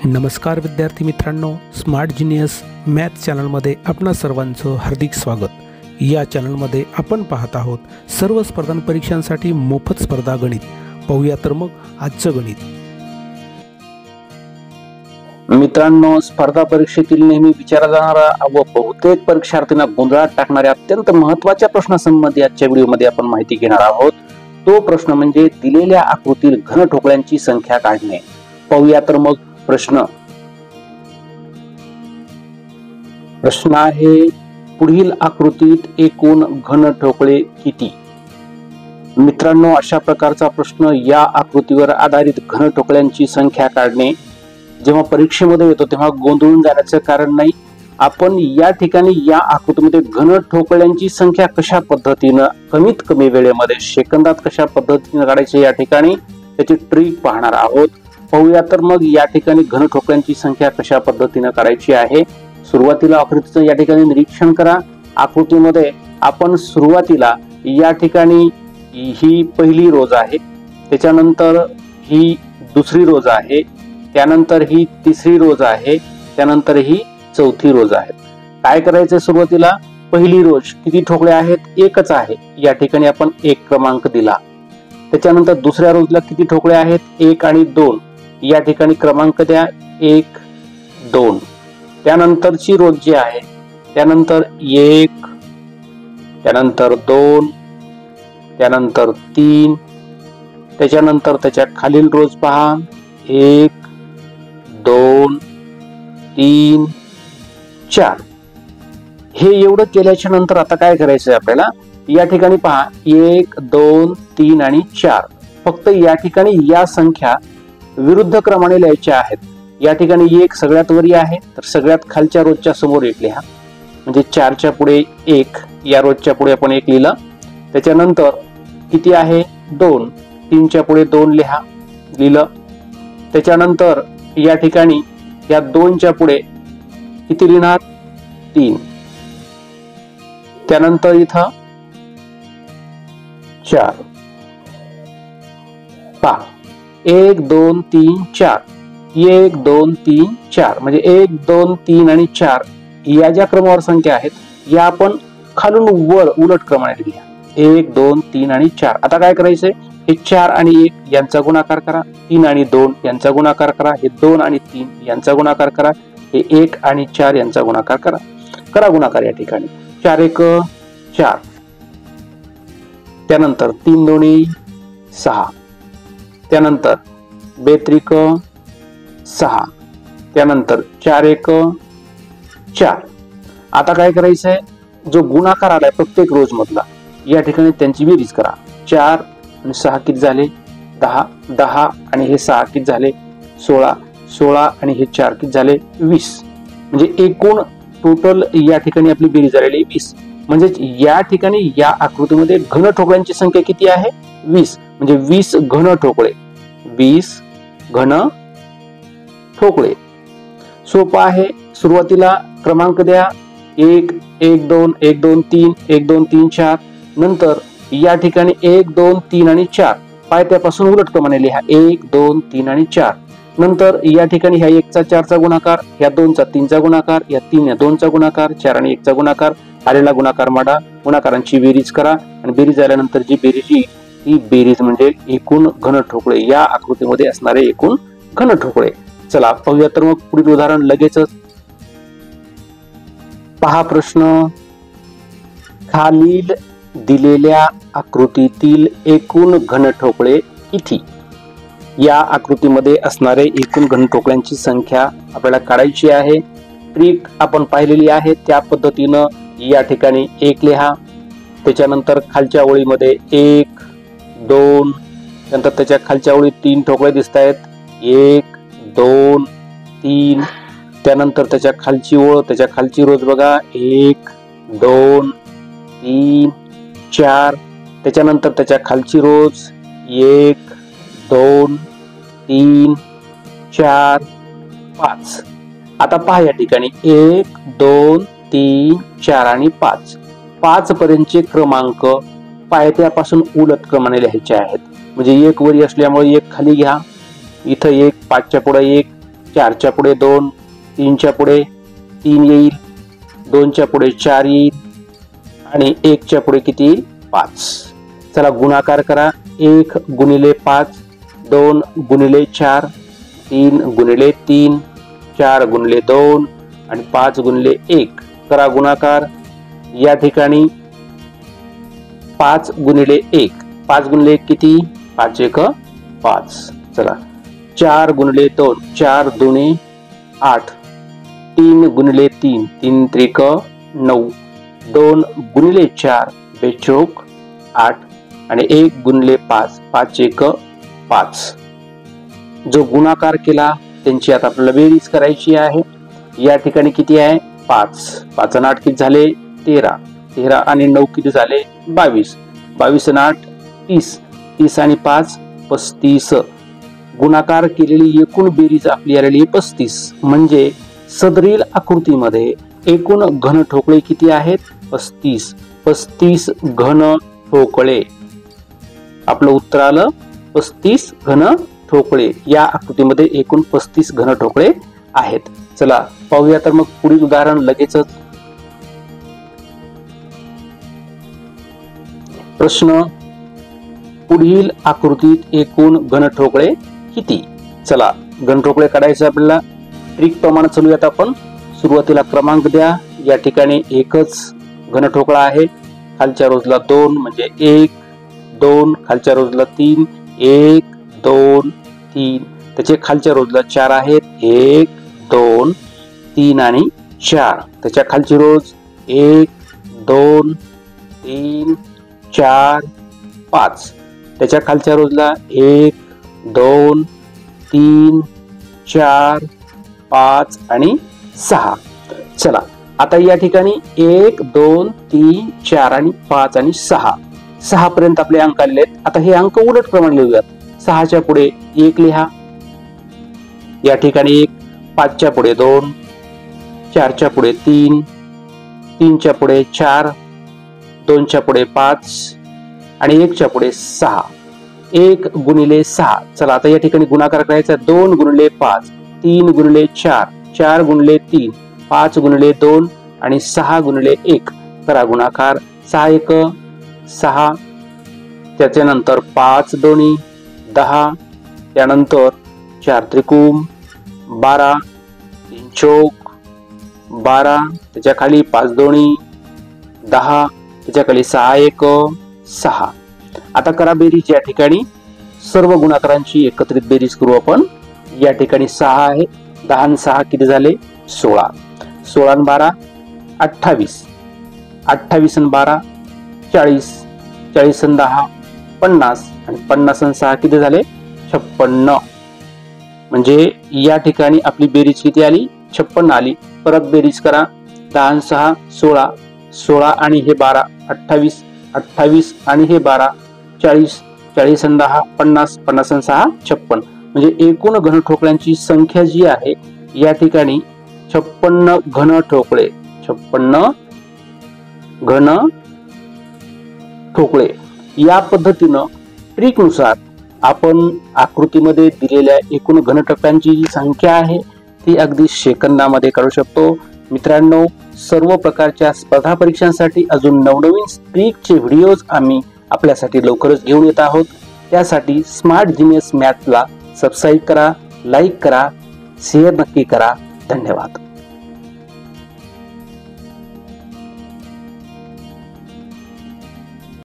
नमस्कार विद्यार्थी मित्रांनो, स्मार्ट जीनियस मॅथ चॅनलमध्ये आपणा सर्वांचं हार्दिक स्वागत। या चॅनलमध्ये आपण पाहत आहोत सर्व स्पर्धा परीक्षांसाठी मोफत स्पर्धा गणित। पाहूया तर मग आजचं गणित। मित्रांनो, स्पर्धा परीक्षेतील नेहमी विचारला जाणारा व बहुतेक परीक्षार्थींना गोंधळात टाकणाऱ्या अत्यंत महत्त्वाच्या प्रश्नासंबंधी आजच्या व्हिडिओमध्ये आपण माहिती घेणार आहोत। तो प्रश्न म्हणजे दिलेल्या आकृतीतील घनठोकळ्यांची संख्या काढणे। पाहूया तर मग प्रश्न आहे, पुढील आकृतीत एकूण घनठोकळे किती? मित्रांनो, अशा प्रकारचा प्रश्न या आकृतीवर आधारित घनठोकळ्यांची संख्या काढणे जेव्हा परीक्षेमध्ये येतो तेव्हा गोंधळून जाण्याचं कारण नाही। आपण या ठिकाणी या आकृतीमध्ये घनठोकळ्यांची संख्या कशा पद्धतीने कमीत कमी वेळेमध्ये सेकंदात कशा पद्धतीने काढायची या ठिकाणी त्याची ट्रिक पाहणार आहोत। पाहूया तर मग या ठिकाणी घनठोकळ्यांची संख्या कशा पद्धतीने काढायची आहे। सुरुवातीला आकृतीचं या ठिकाणी निरीक्षण करा। आकृतीमध्ये आपण सुरुवातीला या ठिकाणी ही पहिली रोज आहे, त्याच्यानंतर ही दुसरी रोज आहे, त्यानंतर ही तिसरी रोज आहे, त्यानंतर ही चौथी रोज आहे। काय करायचं, सुरुवातीला पहिली रोज किती ठोकळे आहेत? एकच आहे, या ठिकाणी आपण 1 क्रमांक दिला। त्याच्यानंतर दुसऱ्या रोजला किती ठोकळे आहेत? 1 आणि 2, या ठिकाणी क्रमांक द्या 1 2। त्यानंतरची रोज जी आहे त्यानंतर 1, त्यानंतर 2, त्यानंतर 3, त्याच्यानंतर त्याच्या खालील रोज पहा 1 2 3 4। हे एवढं केल्याच्या नंतर आता काय करायचं आपल्याला? या ठिकाणी पहा 1 2 3 आणि 4, फक्त या ठिकाणी या संख्या विरुद्ध क्रमाने लिहायच्या आहेत। या ठिकाणी 1 सगळ्यात वरी आहे, तर सगळ्यात खालच्या रोजच्या समोर 1 लिहा, म्हणजे 4च्या पुढे 1, या रोजच्या पुढे आपण 1 लिहिलं। त्याच्यानंतर किती आहे? 2, 3च्या पुढे 2 लिहिलं। त्याच्यानंतर या ठिकाणी या 2च्या पुढे किती लिहिणार? 3, त्यानंतर इथं 4 पहा 1 2 3 4, 1 2 3 4, म्हणजे 1 2 3 आणि 4 या ज्या क्रमावर संख्या आहेत या आपण खालून वर उलट क्रमाने लिहा 1 2 3 आणि 4। आता काय करायचंय? हे 4 आणि 1 यांचा गुणाकार करा, 3 आणि 2 यांचा गुणाकार करा, हे 2 आणि 3 यांचा गुणाकार करा, हे 1 आणि 4 यांचा गुणाकार करा गुणाकार। या ठिकाणी 4 1 4, त्यानंतर 3 2 6, त्यानंतर 2 त्रिक 6, त्यानंतर 4 1 4। आता काय करायचंय? जो गुणाकार आलाय प्रत्येक रोज मधला या ठिकाणी त्यांची बेरीज करा। 4 आणि 6 किती झाले? 10, 10 आणि हे 6 किती झाले? 16, 16 आणि हे 4 किती झाले? 20, म्हणजे एकूण टोटल या ठिकाणी आपली बेरीज झालेली 20। म्हणजे या ठिकाणी या आकृतीमध्ये घनठोकळ्यांची संख्या किती आहे? 20, म्हणजे 20 घनठोकळे, 20 घनठोकळे। सोपं आहे। सुरुवातीला क्रमांक द्या 1 1 2 1 2 3 1 2 3 4, नंतर या ठिकाणी 1 2 3 आणि 4 पायथ्यापासून उलट क्रमाने लिहा 1 2 3 आणि 4। नंतर या ठिकाणी ह्या 1 चा 4 चा गुणाकार, ह्या 2 चा 3 चा गुणाकार, या 3 या 2 चा गुणाकार, 4 आणि 1 चा गुणाकार, आलेला गुणाकार मांडा, गुणाकारांची बेरीज करा आणि बेरीज झाल्यानंतर जी बेरीज ही बेरीज म्हणजे एकूण घनठोकळे, या आकृतीमध्ये असणारे एकूण घनठोकळे। चला पाहूया तर मग पुढील उदाहरण लगेचच। पहा प्रश्न, खालील दिलेल्या आकृतीतील एकूण घनठोकळे किती? या आकृतीमध्ये असणारे एकूण घनठोकळ्यांची संख्या आपल्याला काढायची आहे। ट्रिक आपण पाहिलेली आहे त्या पद्धतीनं या ठिकाणी 1 लिहा, त्याच्यानंतर खालच्या ओळीमध्ये 1 2, नंतर त्याच्या खालच्या ओळीत 3 ठोकळे दिसत आहेत 1 2 3, त्यानंतर त्याच्या खालची ओळ, त्याच्या खालची रोज बघा 1 2 3 4, त्याच्यानंतर त्याच्या खालची रोज 1 2 3 4 5। आता पहा या ठिकाणी 1 2 3 4 आणि 5, 5 पर्यंतचे क्रमांक पायथ्यापासून उलट क्रमाने लिहायचे आहेत। म्हणजे 1 वरी असल्यामुळे 1 खाली घ्या, इथं 1 5च्या पुढे 1 4च्या पुढे 2, 3च्या पुढे 3 येईल, 2च्या पुढे 4 येईल आणि 1च्या पुढे किती येईल? 5. चला गुणाकार करा. 1 गुणिले 5, 2 गुणिले 4, 3 गुणिले 3, 4 गुणिले 2 आणि 5 गुणिले 1. करा गुणाकार. या ठिकाणी 5 गुणिले 1, 5 गुणिले 1 किती? 5 1 5. चला 4 गुणिले 2, 4 दुणे 8, 3 गुणिले 3, 3 त्रिक 9, 2 गुणिले 4 बेचोक 8 आणि 1 गुणिले 5, 5 1 5. जो गुणाकार केला त्यांची आता आपल्याला बेरीज करायची आहे. या ठिकाणी किती आहे? 5, 5 आणि 8 किती झाले? 13, 13 आणि 9 किती झाले? 22, 22 आणि 8 30, 30 आणि 5 35. गुणाकार केलेली एकूण बेरीज आपली आलेली 35. म्हणजे सदरील आकृतीमध्ये एकूण घन ठोकळे किती आहेत? 35. 35 घन ठोकळे. आपलं उत्तर आलं 35 घन ठोकळे. या आकृतीमध्ये एकूण 35 घन ठोकळे आहेत. चला पाहूया तर मग पुढील उदाहरण लगेचच. प्रश्न, पुढील आकृतीत एकूण घन ठोकळे किती? चला घन ठोकळे काढायचे आपल्याला. ट्रिक प्रमाणे चालूयात आपण. सुरुवातीला क्रमांक द्या. या ठिकाणी एकच घन ठोकळा आहे. खालच्या रोजला 2 म्हणजे 1 2, खालच्या रोजला 3 1 2 3, त्याचे खालच्या रोजला 4 आहेत. 1 2 3 आणि 4. त्याच्या खालची रोज 1 2 3 4 5. त्याच्या खालच्या रोजला 1 2 3 4 5 आणि 6. चला आता या ठिकाणी 1 2 3 4 आणि 5 आणि 6, 6 पर्यंत आपले अंक आलेले आहेत. आता हे अंक उलट प्रमाणे लिहूयात. 6च्या पुढे 1 लिहा. या ठिकाणी 1, 5च्या पुढे 2, 4च्या पुढे 3, 3च्या पुढे 4, 2च्या पुढे 5 आणि 1च्या पुढे 6. 1 गुणिले 6. चला आता या ठिकाणी गुणाकार करायचा. 2 गुणिले 5, 3 गुणिले 4, 4 गुणिले 3, 5 गुणिले 2 आणि 6 गुणिले 1. करा गुणाकार. 6 1 6, त्याच्यानंतर 5 दोन्ही 10, त्यानंतर 4 त्रिकोण 12, 3 चौक 12, त्याच्या खाली 5 दोन्ही 10, त्याच्या खाली 6 1 6. आता करा बेरीज. या ठिकाणी सर्व गुणाकारांची एकत्रित बेरीज करू आपण. या ठिकाणी 6 आहे. 10 आणि 6 किती झाले? 16. 16 आणि 12 28, 28 आणि 12 40, 40 आणि 10 50 आणि 50 आणि 6 किती झाले? 56. म्हणजे या ठिकाणी आपली बेरीज किती आली? 56 आली. परत बेरीज करा. 10 आणि 6 16, 16 आणि हे 12 28, 28 आणि हे 12 40, 40 आणि 10 50, 50 आणि 6 56. म्हणजे एकूण घन ठोकळ्यांची संख्या जी आहे या ठिकाणी 56 घन ठोकळे. 56 घन ठोकळे. या पद्धतीनं ट्रिकनुसार आपण आकृतीमध्ये दिलेल्या एकूण घन ठोकळ्यांची जी संख्या आहे ती अगदी सेकंदामध्ये काढू शकतो. मित्रांनो, सर्व प्रकारच्या स्पर्धा परीक्षांसाठी अजून नवनवीन ट्रिकचे व्हिडिओज आम्ही आपल्यासाठी लवकरच घेऊन येत आहोत. त्यासाठी स्मार्ट जीनियस मॅथ्सला सबस्क्राईब करा, लाईक करा, शेअर नक्की करा. धन्यवाद.